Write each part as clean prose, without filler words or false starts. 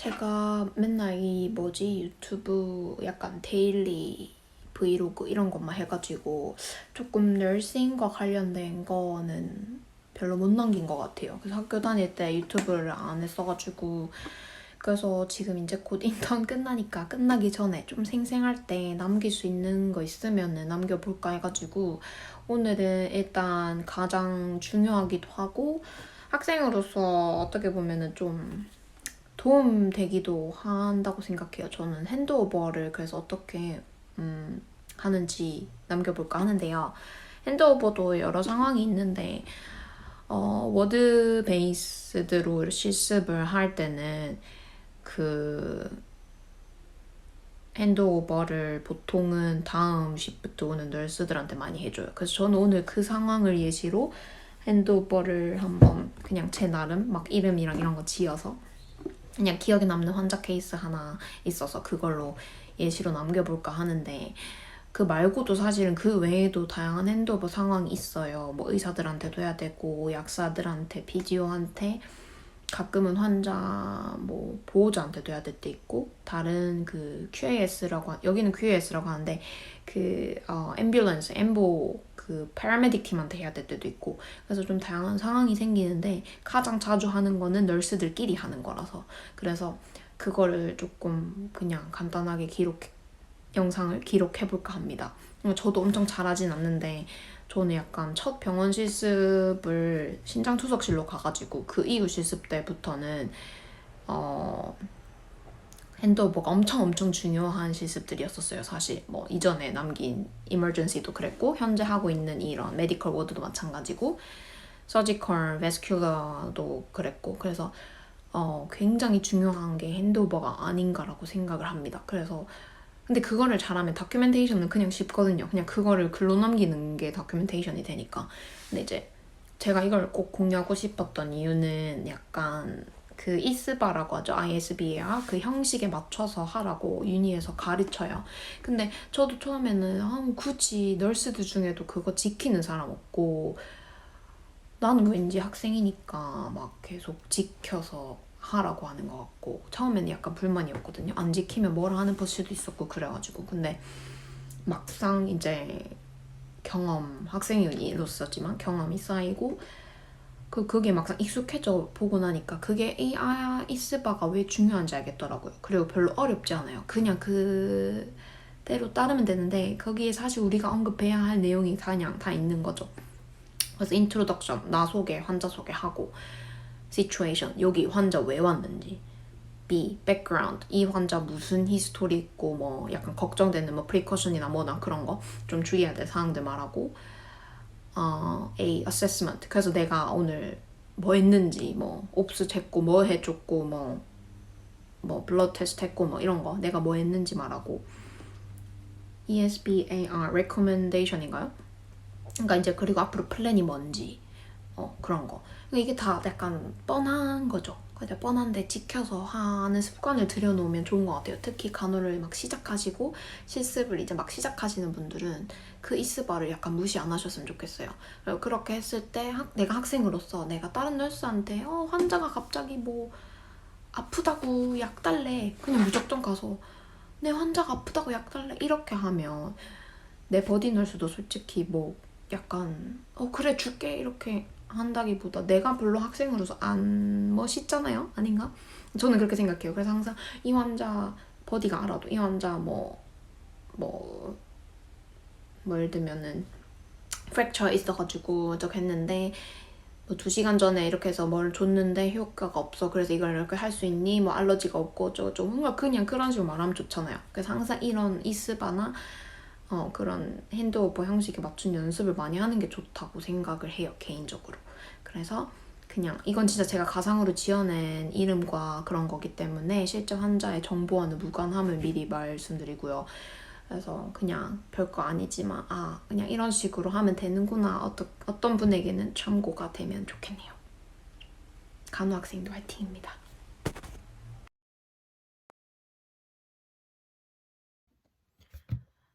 제가 맨날 유튜브 약간 데일리 브이로그 이런 것만 해가지고 조금 널싱과 관련된 거는 별로 못 남긴 것 같아요. 그래서 학교 다닐 때 유튜브를 안 했어가지고 그래서 지금 이제 곧 인턴 끝나니까 끝나기 전에 좀 생생할 때 남길 수 있는 거 있으면 남겨볼까 해가지고 오늘은 일단 가장 중요하기도 하고 학생으로서 어떻게 보면은 좀 도움 되기도 한다고 생각해요. 저는 핸드오버를 그래서 어떻게 하는지 남겨볼까 하는데요. 핸드오버도 여러 상황이 있는데 워드 베이스드로 실습을 할 때는 그 핸드오버를 보통은 다음 시프트 오는 널스들한테 많이 해줘요. 그래서 저는 오늘 그 상황을 예시로 핸드오버를 한번 그냥 제 나름 막 이름이랑 이런 거 지어서 그냥 기억에 남는 환자 케이스 하나 있어서 그걸로 예시로 남겨볼까 하는데 그 말고도 사실은 그 외에도 다양한 핸드오버 상황이 있어요. 뭐 의사들한테도 해야 되고 약사들한테, 피지오한테 가끔은 환자 뭐 보호자한테도 해야 될 때 있고 다른 그 QAS라고 여기는 QAS라고 하는데 그 앰뷸런스 엠보 그 패러메딕 팀한테 해야 될 때도 있고 그래서 좀 다양한 상황이 생기는데 가장 자주 하는 거는 널스들끼리 하는 거라서 그래서 그거를 조금 그냥 간단하게 영상을 기록해볼까 합니다. 저도 엄청 잘하진 않는데 저는 약간 첫 병원 실습을 신장투석실로 가가지고 그 이후 실습 때부터는 핸드오버가 엄청 중요한 실습들이었었어요. 사실 뭐 이전에 남긴 이머전시도 그랬고 현재 하고 있는 이런 메디컬 워드도 마찬가지고 서지컬, 베스큘러도 그랬고 그래서 굉장히 중요한 게 핸드오버가 아닌가라고 생각을 합니다. 그래서 근데 그거를 잘하면 다큐멘테이션은 그냥 쉽거든요. 그냥 그거를 글로 남기는 게 다큐멘테이션이 되니까. 근데 이제 제가 이걸 꼭 공유하고 싶었던 이유는 약간 그 ISBA라고 하죠. ISBA 그 형식에 맞춰서 하라고 유니에서 가르쳐요. 근데 저도 처음에는 굳이 널스들 중에도 그거 지키는 사람 없고 나는 왠지 학생이니까 막 계속 지켜서 하라고 하는 것 같고 처음에는 약간 불만이었거든요. 안 지키면 뭐라 하는 버스도 있었고 그래가지고 근데 막상 이제 학생이었었지만 경험이 쌓이고 그게 막상 익숙해져 보고 나니까 그게 이스바가 왜 중요한지 알겠더라고요. 그리고 별로 어렵지 않아요. 그냥 그대로 따르면 되는데 거기에 사실 우리가 언급해야 할 내용이 그냥 다 있는 거죠. 그래서 인트로덕션, 나 소개, 환자 소개하고 situation, 여기 환자 왜 왔는지 B, background, 이 환자 무슨 히스토리 있고 뭐 약간 걱정되는 뭐 precaution이나 뭐나 그런 거 좀 주의해야 될 사항들 말하고 A, assessment, 그래서 내가 오늘 뭐 했는지 뭐 옵스 했고 뭐 해줬고 뭐 블러드 테스트 했고 뭐 이런 거 내가 뭐 했는지 말하고 ISBARE, recommendation인가요? 그러니까 이제 그리고 앞으로 플랜이 뭔지 그런 거. 그러니까 이게 다 약간 뻔한 거죠. 그냥 뻔한데 지켜서 하는 습관을 들여놓으면 좋은 것 같아요. 특히 간호를 막 시작하시고 실습을 이제 막 시작하시는 분들은 그 이스바를 약간 무시 안 하셨으면 좋겠어요. 그리고 그렇게 했을 때 내가 학생으로서 내가 다른 널스한테 환자가 갑자기 뭐 아프다고 약 달래 그냥 무작정 가서 내 환자가 아프다고 약 달래 이렇게 하면 내 버디 널스도 솔직히 뭐 약간 그래 줄게 이렇게 한다기보다 내가 별로 학생으로서 안 멋있잖아요? 아닌가? 저는 그렇게 생각해요. 그래서 항상 이 환자 버디가 알아도 이 환자 뭐 예를 들면은 프랙처 있어가지고 저렇게 했는데 뭐 2시간 전에 이렇게 해서 뭘 줬는데 효과가 없어. 그래서 이걸 이렇게 할 수 있니? 뭐 알러지가 없고 어쩌고저쩌고 뭔가 그냥 그런 식으로 말하면 좋잖아요. 그래서 항상 이런 이스바나 그런 핸드오버 형식에 맞춘 연습을 많이 하는 게 좋다고 생각을 해요. 개인적으로. 그래서 그냥 이건 진짜 제가 가상으로 지어낸 이름과 그런 거기 때문에 실제 환자의 정보와는 무관함을 미리 말씀드리고요. 그래서 그냥 별거 아니지만 그냥 이런 식으로 하면 되는구나. 어떤 분에게는 참고가 되면 좋겠네요. 간호 학생도 화이팅입니다.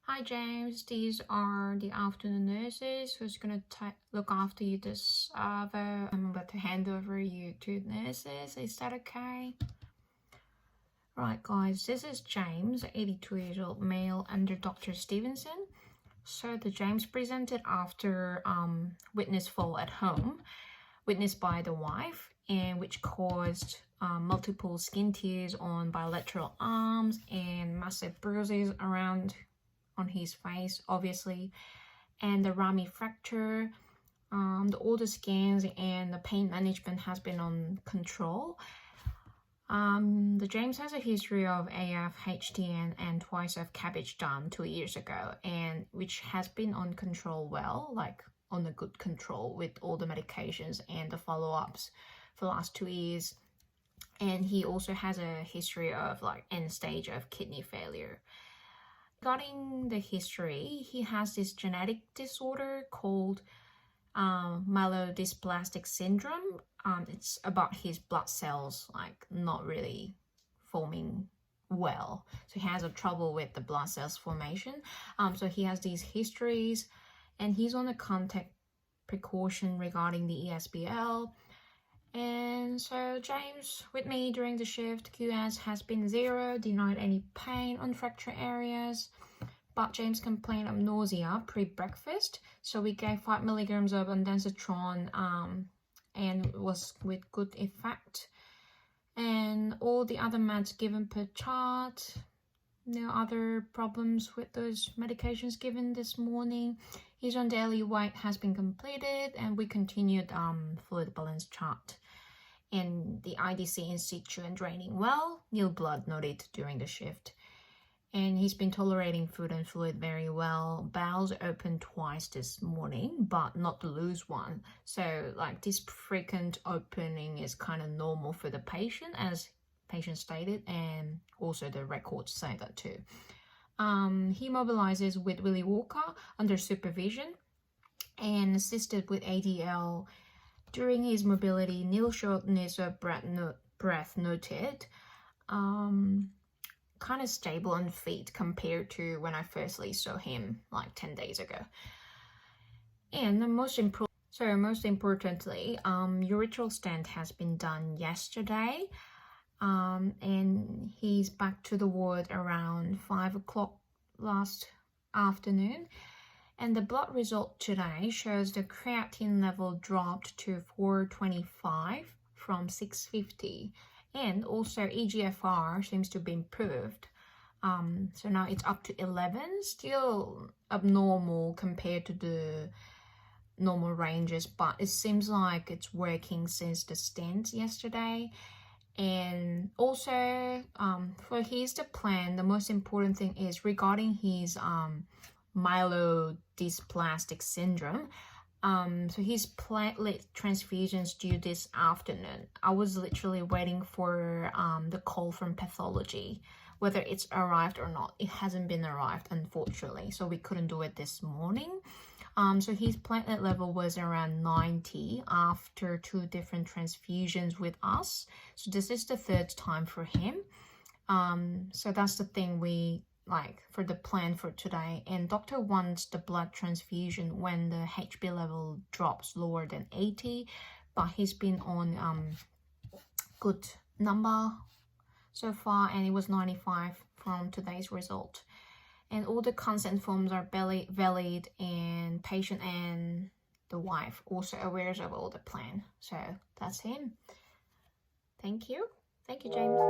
Hi James, these are the afternoon nurses who's gonna look after you this hour. I'm about to hand over you to nurses. Is that okay? Right guys, this is James, 82 years old male under Dr. Stevenson. So the James presented after witness fall at home, witnessed by the wife, and which caused multiple skin tears on bilateral arms and massive bruises around on his face, obviously, and the rami fracture. All the scans and the pain management has been on control. The James has a history of AF, HTN, and twice of cabbage done 2 years ago, and which has been on control well, like on a good control with all the medications and the follow-ups for the last 2 years. And he also has a history of like end stage of kidney failure. Regarding the history, he has this genetic disorder called myelodysplastic syndrome. It's about his blood cells like not really forming well, so he has a trouble with the blood cells formation. So he has these histories, and he's on a contact precaution regarding the ISBARE. And so James with me during the shift, QS has been 0, denied any pain on fracture areas, but James complained of nausea pre-breakfast, so we gave 5 milligrams of ondansetron and was with good effect. And all the other meds given per chart, no other problems with those medications given this morning. His on daily weight has been completed, and we continued fluid balance chart. And the IDC in situ and draining well, nil blood noted during the shift. And he's been tolerating food and fluid very well. Bowels opened twice this morning, but not the loose one. So like this frequent opening is kind of normal for the patient, as patient stated, and also the records say that too. He mobilizes with Willie Walker under supervision and assisted with ADL. During his mobility, nil shortness of breath noted. Kind of stable on feet compared to when I firstly saw him like 10 days ago. And the most importantly, urethral stent has been done yesterday, and he's back to the ward around 5 o'clock last afternoon. And the blood result today shows the creatinine level dropped to 425 from 650. And also EGFR seems to be improved. So now it's up to 11, still abnormal compared to the normal ranges, but it seems like it's working since the stent yesterday. And also for the plan, the most important thing is regarding his myelodysplastic syndrome. So his platelet transfusions due this afternoon. I was literally waiting for the call from pathology, whether it's arrived or not. It hasn't been arrived, unfortunately, so we couldn't do it this morning. So his platelet level was around 90 after 2 different transfusions with us. So this is the 3rd time for him. So that's the thing we like for the plan for today. And doctor wants the blood transfusion when the HB level drops lower than 80, but he's been on good number so far, and it was 95 from today's result. And all the consent forms are valid, and patient and the wife also aware of all the plan. So that's him. Thank you, James.